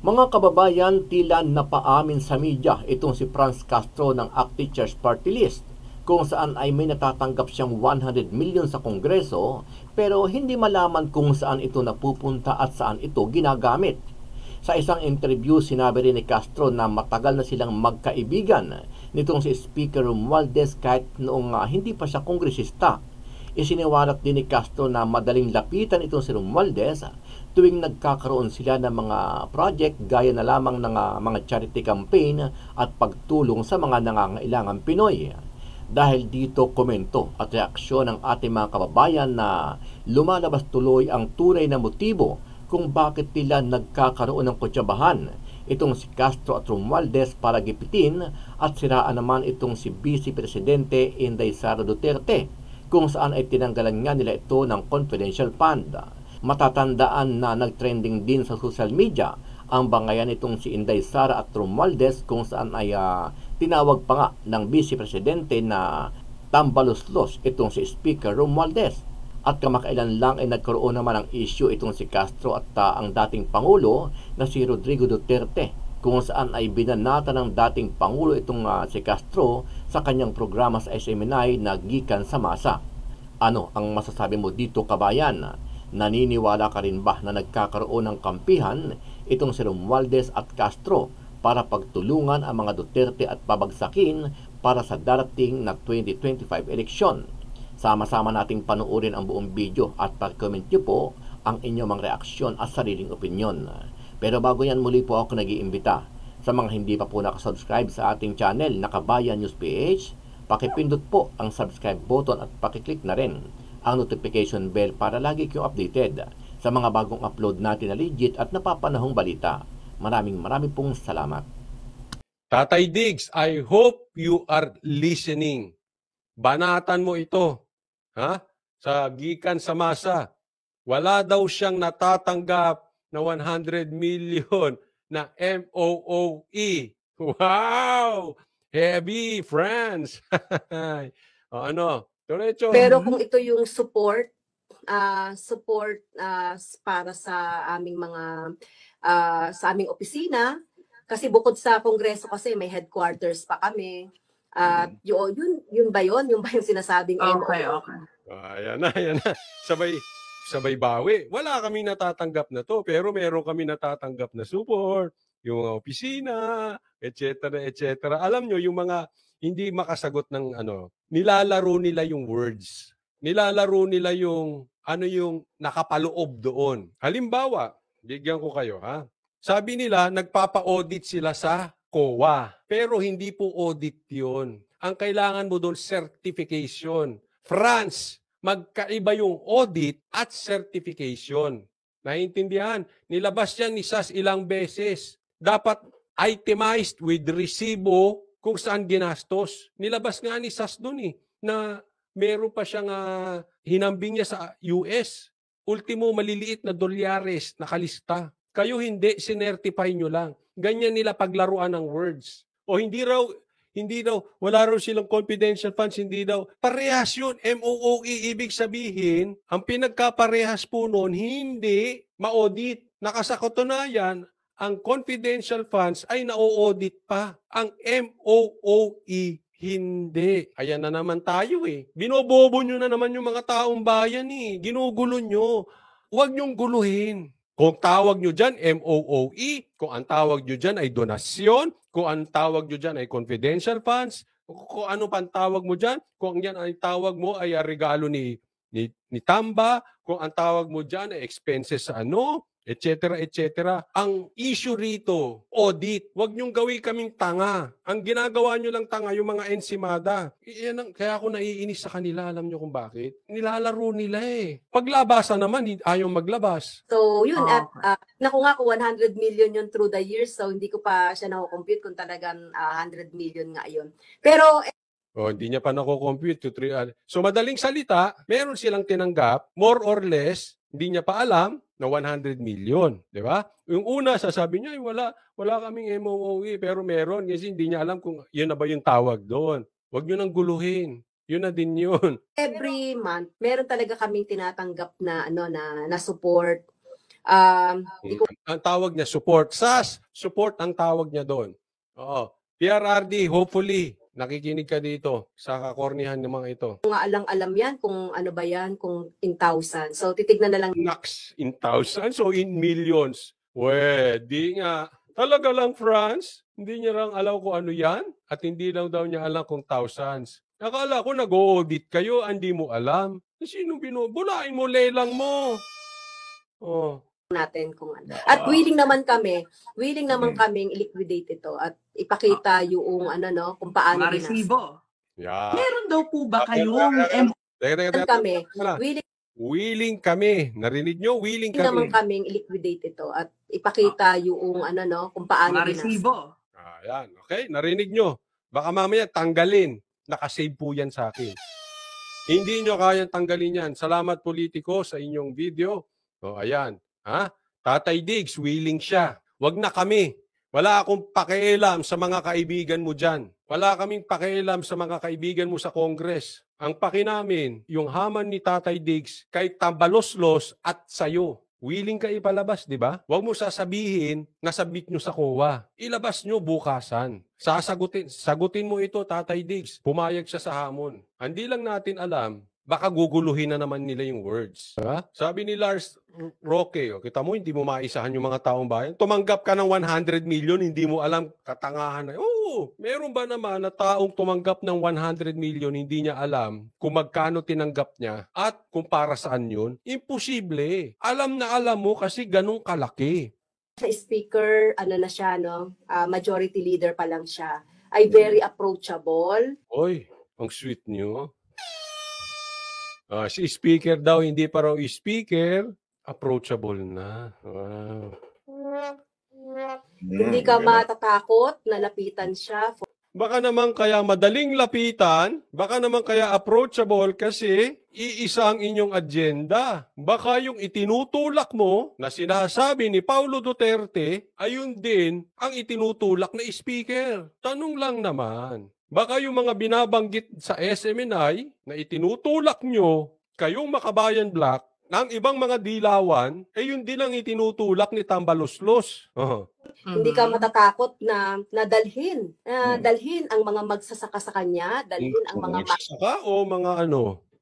Mga kababayan, tila napaamin sa media itong si Franz Castro ng ACT Teachers Party List, kung saan ay may natatanggap siyang 100 million sa Kongreso pero hindi malaman kung saan ito napupunta at saan ito ginagamit. Sa isang interview, sinabi rin ni Castro na matagal na silang magkaibigan nitong si Speaker Romualdez kahit noong hindi pa siya kongresista. Isiniwalat din ni Castro na madaling lapitan itong si Romualdez tuwing nagkakaroon sila ng mga project gaya na lamang ng mga charity campaign at pagtulong sa mga nangangailangang Pinoy. Dahil dito, komento at reaksyon ng ating mga kababayan na lumalabas tuloy ang tunay na motibo kung bakit nila nagkakaroon ng kutsabahan itong si Castro at Romualdez para gipitin at siraan naman itong si Vice Presidente Inday Sara Duterte, kung saan ay tinanggalan nga nila ito ng confidential fund. Matatandaan na nagtrending din sa social media ang bangayan itong si Inday Sara at Romualdez, kung saan ay tinawag pa nga ng Vice Presidente na tambaluslos itong si Speaker Romualdez. At kamakailan lang ay nagkaroon naman ng issue itong si Castro at ang dating Pangulo na si Rodrigo Duterte, kung saan ay binanata ng dating Pangulo itong si Castro sa kanyang programa sa SMNI na Gikan sa Masa. Ano ang masasabi mo dito, kabayan? Naniniwala ka rin ba na nagkakaroon ng kampihan itong si Romualdez at Castro para pagtulungan ang mga Duterte at pabagsakin para sa darating na 2025 eleksyon? Sama-sama nating panuorin ang buong video at pag-comment nyo po ang inyong mga reaksyon at sariling opinyon. Pero bago yan, muli po ako nag-iimbita sa mga hindi pa po nakasubscribe sa ating channel na Kabayan News PH, pakipindot po ang subscribe button at pakiclick na rin ang notification bell para lagi kayong updated sa mga bagong upload natin na legit at napapanahong balita. Maraming pong salamat. Tatay Diggs, I hope you are listening. Banatan mo ito. Ha? Sa Gikan sa Masa. Wala daw siyang natatanggap na 100 million na MOOE. Wow! Heavy, friends! Ano? Diretso. Pero kung ito yung support para sa aming mga sa aming opisina, kasi bukod sa Kongreso kasi may headquarters pa kami. Yun ba yun? Yung ba yung sinasabing Okay. Ayan na. Sabay bawi. Wala kami natatanggap na to, pero meron kami natatanggap na support, yung mga opisina, etc. Alam nyo, yung mga hindi makasagot ng nilalaro nila yung words. Nilalaro nila yung yung nakapaloob doon. Halimbawa, bigyan ko kayo, ha? Sabi nila, nagpapa-audit sila sa COA. Pero hindi po audit yun. Ang kailangan mo doon, certification. France, magkaiba yung audit at certification. Naiintindihan? Nilabas yan ni SAS ilang beses. Dapat itemized with resibo kung saan ginastos. Nilabas nga ni SAS doon na meron pa siyang hinambing niya sa US. Ultimo, maliliit na dolyares nakalista. Kayo hindi, sinertify nyo lang. Ganyan nila paglaruan ng words. O hindi raw, wala raw silang confidential funds, hindi daw. Parehas yun, MOOE, ibig sabihin, ang pinagkaparehas po noon, hindi ma-audit. Nakasakatunayan, ang confidential funds ay na-audit pa. Ang MOOE, hindi. Ayan na naman tayo Binobobo nyo na naman yung mga taong bayan Ginugulo nyo. Huwag nyong guluhin. Kung tawag nyo dyan, MOOE, kung ang tawag nyo dyan ay donasyon, kung ang tawag nyo dyan ay confidential funds, kung ano pa ang tawag mo dyan, kung yan ang tawag mo ay regalo ni Tamba, kung ang tawag mo dyan ay expenses sa etc. Ang issue rito, audit. Huwag niyong gawin kaming tanga. Ang ginagawa niyo lang tanga, yung mga ensimada. Kaya ako naiinis sa kanila, alam niyo kung bakit? Nilalaro nila Paglabasan naman, ayaw maglabas. So, yun. Nakuha ko 100 million yun through the years. So, hindi ko pa siya nakukompute kung talagang 100 million nga yun. Pero, hindi niya pa nakukompute. So, madaling salita, meron silang tinanggap, more or less, hindi niya pa alam, na 100 million, di ba? Yung una, sasabi niya, wala kaming MOOE, pero meron kasi hindi niya alam kung yun na ba yung tawag doon. Huwag niyo nang guluhin. Yun na din yun. Every month, meron talaga kaming tinatanggap na na support Hindi ko Ang tawag niya, support. SAS, support ang tawag niya doon. Oo. PRRD, hopefully, nakikinig ka dito sa kakornihan ng mga ito. nga alam yan kung ano ba yan, kung in thousand. So titignan na lang Naks, in thousands o in millions? Di nga. Talaga lang, France, hindi niya lang alam kung ano yan at hindi lang daw niya alam kung thousands. Akala ko nag-audit kayo, hindi mo alam. Sino binubulain mo, lelang mo? Oh. natin kung ano. At willing naman kaming i-liquidate ito at ipakita yung ano no, kung paano Maresibo. Yeah. Meron daw po ba kayong kami. Willing kami. Narinig nyo? Willing Willing naman kami. kaming i-liquidate ito at ipakita yung ano no, kung paano Maresibo? Ayan. Okay, narinig nyo. Baka mamaya tanggalin. Nakasave po yan sa akin. Hindi nyo kayang tanggalin yan. Salamat politiko sa inyong video. O, ayan. Ha? Tatay Diggs, willing siya. Wag na kami. Wala akong pakialam sa mga kaibigan mo dyan. Wala kaming pakialam sa mga kaibigan mo sa Congress. Ang paki namin, yung haman ni Tatay Diggs kay Tambaloslos at sayo. Willing ka ipalabas, di ba? Huwag mo sasabihin na submit nyo sa COA. Ilabas nyo bukasan. Sagutin mo ito, Tatay Diggs. Pumayag siya sa hamon. Hindi lang natin alam, baka guguluhin na naman nila yung words. Ha? Sabi ni Lars Roque, kita mo, hindi mo maisahan yung mga taong bayan. Tumanggap ka ng 100 million, hindi mo alam katangahan na. Oo, meron ba naman na taong tumanggap ng 100 million, hindi niya alam kung magkano tinanggap niya at kung para saan yun? Imposible. Alam na alam mo kasi ganun kalaki. Sa speaker, ano na siya, no? Majority leader pa lang siya. Ay very approachable. Oy, ang sweet niyo. Si speaker daw, hindi pa raw speaker, approachable na. Wow. Hindi ka matatakot na lapitan siya. Baka naman kaya madaling lapitan, baka naman kaya approachable kasi iisa ang inyong agenda. Baka yung itinutulak mo na sinasabi ni Paulo Duterte, ayun din ang itinutulak na speaker. Tanong lang naman. Baka yung mga binabanggit sa SMNI na itinutulak nyo, kayong Makabayan Black, ng ibang mga dilawan, yun din ang itinutulak ni Tambaloslos. Hindi ka matatakot na dalhin ang mga magsasaka sa kanya, dalhin ang mga magsasaka o mga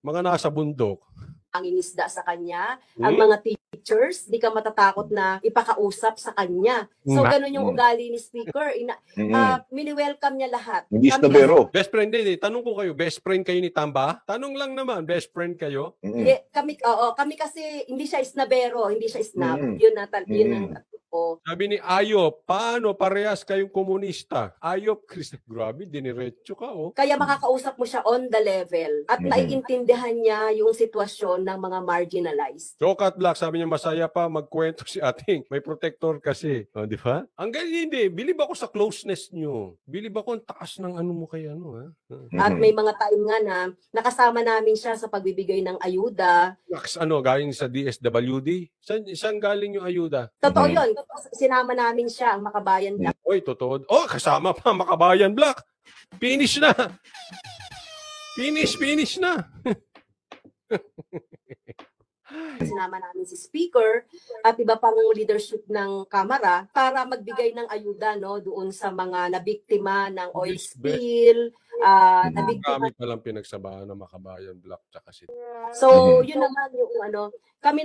mga nasa bundok. mangingisda sa kanya, ang mga teachers, di ka matatakot na ipakausap sa kanya. So, ganun yung ugali ni speaker. Mini-welcome niya lahat. Hindi snobero. Best friend din. Tanong ko kayo, best friend kayo ni Tamba? Tanong lang naman, best friend kayo? Kami kasi, hindi siya snobero, hindi siya snob. Yun ang ko. Sabi ni Ayop, paano parehas kayong komunista? Ayop, grabe, diniretso ka, oh. Kaya makakausap mo siya on the level at naiintindihan niya yung sitwasyon ng mga marginalized. Jokat Black, sabi niya, masaya pa magkwento si ating. May protector kasi. O, di ba? Ang ganyan, hindi. Bilib ako sa closeness niyo. Bilib ako ang taas ng ano mo kay ha? At may mga time nga na nakasama namin siya sa pagbibigay ng ayuda. Galing sa DSWD? Saan galing yung ayuda? Totoo yun. Sinama namin siya, ang Makabayan Black. Oy, totoo. Oh, kasama pa Makabayan Black. Finish na. Finish na. Sinama namin si speaker at iba pang leadership ng Kamara para magbigay ng ayuda doon sa mga nabiktima ng oil spill, Kami palang pinagsabahan ng Makabayan Black tsaka si. So, yun naman yung kami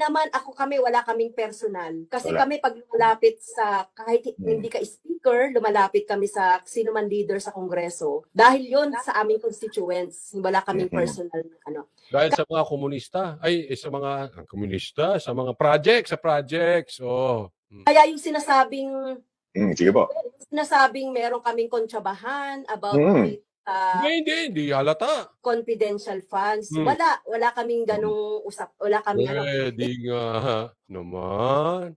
wala kaming personal. Kasi kami pag lumalapit sa, kahit hindi ka speaker, lumalapit kami sa sino man leader sa Kongreso. Dahil yun sa aming constituents, wala kaming personal Dahil sa mga komunista, sa mga projects. Oh. Kaya yung sinasabing, sige po. Sinasabing meron kaming kontsabahan about Hindi halata. Confidential funds. Wala kaming ganung wala kaming di nga. Naman.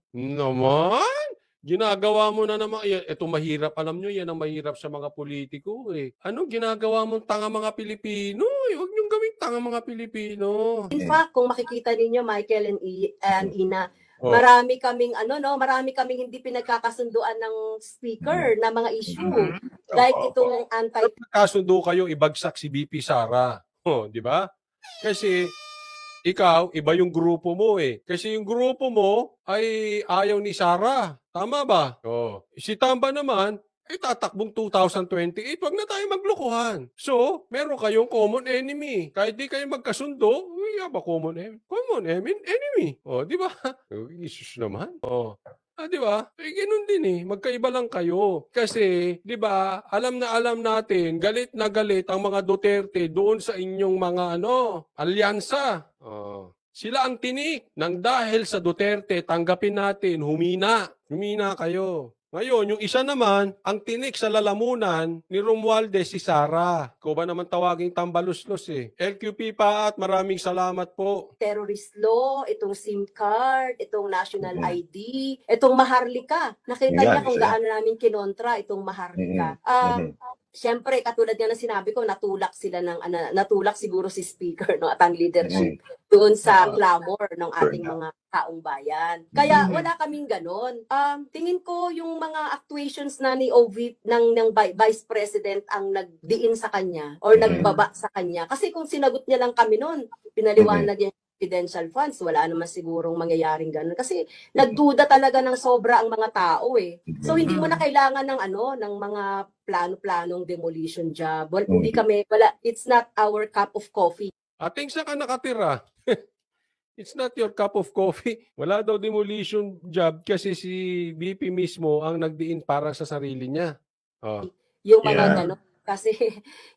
Ginagawa mo na naman. Ito mahirap. Alam nyo, yan ang mahirap sa mga politiko. Anong ginagawa mong tanga mga Pilipino? Huwag nyo gawing tanga mga Pilipino. In fact, kung makikita ninyo, Michael and Ina, marami kaming hindi pinagkakasunduan ng speaker na mga issue. Like itong Kasundo kayo ibagsak si BP Sara. Di ba? Kasi ikaw, iba yung grupo mo eh. Kasi yung grupo mo ay ayaw ni Sara. Tama ba? Oh. Si Tamba naman, tatakbong 2028, wag na tayo maglokohan. So, meron kayong common enemy. Kahit di kayo magkasundo, common enemy. Common enemy. O, di ba? Isus naman. O. Di ba? Ganun din eh. Magkaiba lang kayo. Kasi, di ba, alam na alam natin, galit na galit ang mga Duterte doon sa inyong mga alyansa. Sila ang tinik nang dahil sa Duterte, tanggapin natin, humina. Humina kayo. Ngayon, yung isa naman, ang tinik sa lalamunan ni Romualdez si Sara. Ko ba naman tawaging tambaluslos eh. LQP pa at maraming salamat po. Terrorist law, itong SIM card, itong national ID, itong Maharlika. Nakita niya kung gaano namin kinontra itong Maharlika. Siyempre, katulad nga na sinabi ko, natulak siguro si Speaker at ang leadership doon sa clamor ng ating mga taong bayan. Kaya wala kaming ganon. Tingin ko yung mga actuations na ni ng Vice President ang nagdiin sa kanya or nagbaba sa kanya. Kasi kung sinagot niya lang kami noon, pinaliwanag niya confidential funds, wala naman sigurong mangyayaring ganun. Kasi nagduda talaga ng sobra ang mga tao eh. So hindi mo na kailangan ng mga plano-planong demolition job. Hindi it's not our cup of coffee. Ating saan ka nakatira? It's not your cup of coffee. Wala daw demolition job kasi si BP mismo ang nagdiin para sa sarili niya. Yung mga ganon. Kasi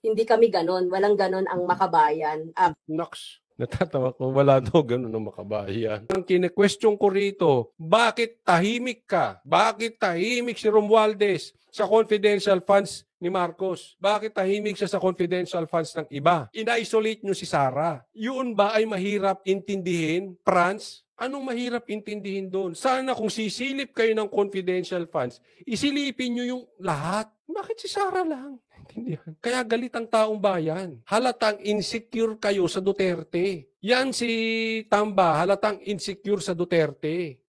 hindi kami ganon. Walang ganon ang makabayan. Naks. Natatawa ko, wala daw ganun ng makabayan. Ang kine-question ko rito, bakit tahimik ka? Bakit tahimik si Romualdez sa confidential funds ni Marcos? Bakit tahimik siya sa confidential funds ng iba? Ina-isolate nyo si Sara. Yun ba ay mahirap intindihin, Franz? Anong mahirap intindihin doon? Sana kung sisilip kayo ng confidential funds, isilipin nyo yung lahat. Bakit si Sara lang? Intindihan. Kaya galit ang taong bayan. Halatang insecure kayo sa Duterte. Yan si Tamba, halatang insecure sa Duterte.